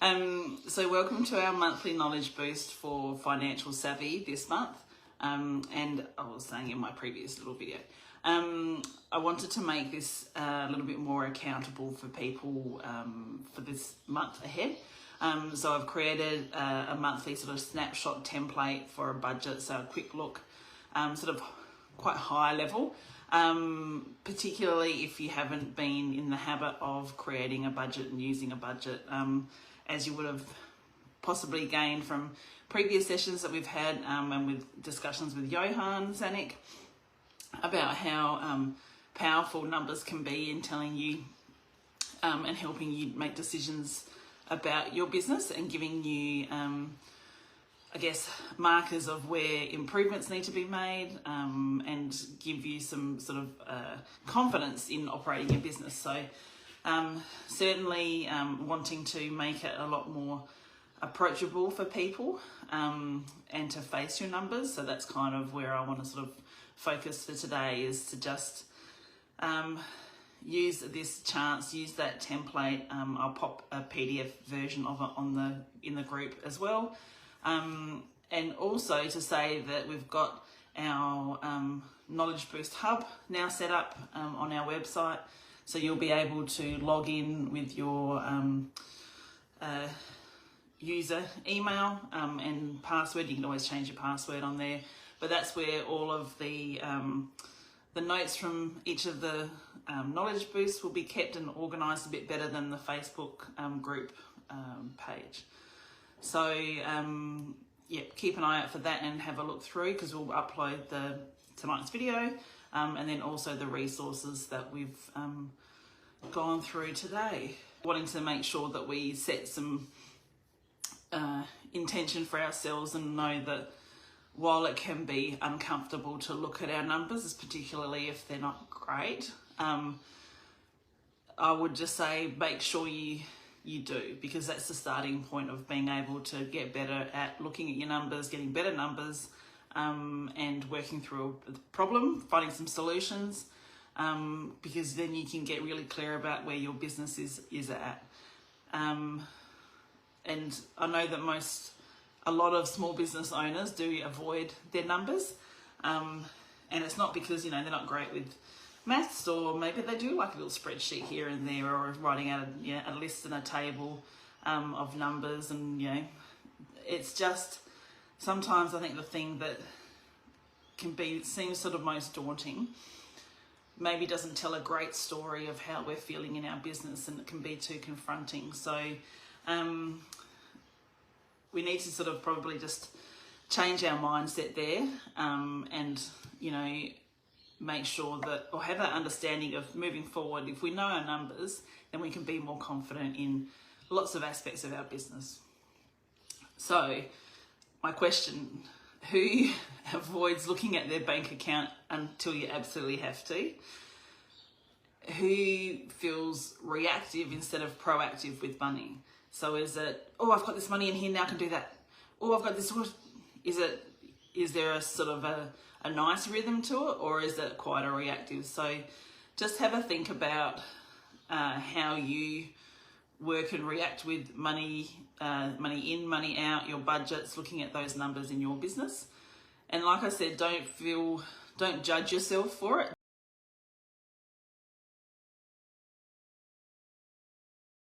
So welcome to our monthly knowledge boost for financial savvy this month. And I was saying in my previous little video, I wanted to make this a little bit more accountable for people for this month ahead. So I've created a monthly sort of snapshot template for a budget, so a quick look, sort of quite high level, particularly if you haven't been in the habit of creating a budget and using a budget, as you would have possibly gained from previous sessions that we've had and with discussions with Johan Zanuck about how powerful numbers can be in telling you and helping you make decisions about your business and giving you, I guess, markers of where improvements need to be made and give you some sort of confidence in operating your business. So certainly wanting to make it a lot more approachable for people and to face your numbers. So that's kind of where I want to sort of focus for today, is to just use this chance, use that template. I'll pop a PDF version of it in the group as well. And also to say that we've got our Knowledge Boost Hub now set up on our website. So you'll be able to log in with your user email and password. You can always change your password on there, but that's where all of the notes from each of the knowledge boosts will be kept and organised a bit better than the Facebook group page. So yeah, keep an eye out for that and have a look through, because we'll upload tonight's video and then also the resources that we've gone through today. Wanting to make sure that we set some intention for ourselves and know that while it can be uncomfortable to look at our numbers, particularly if they're not great, I would just say make sure you do, because that's the starting point of being able to get better at looking at your numbers, getting better numbers, and working through a problem, finding some solutions, because then you can get really clear about where your business is at. And I know that a lot of small business owners do avoid their numbers, and it's not because, you know, they're not great with maths, or maybe they do like a little spreadsheet here and there, or writing out a list and a table of numbers. And it's just sometimes I think the thing that seems sort of most daunting maybe doesn't tell a great story of how we're feeling in our business, and it can be too confronting. So we need to sort of probably just change our mindset there, and make sure that, or have that understanding of moving forward. If we know our numbers, then we can be more confident in lots of aspects of our business. So my question: who avoids looking at their bank account until you absolutely have to? Who feels reactive instead of proactive with money? So is it, oh, I've got this money in here, now I can do that. Oh, I've got this. Is there a sort of a nice rhythm to it, or is it quite a reactive? So just have a think about how you work and react with money, money in, money out, your budgets, looking at those numbers in your business. And like I said, don't judge yourself for it.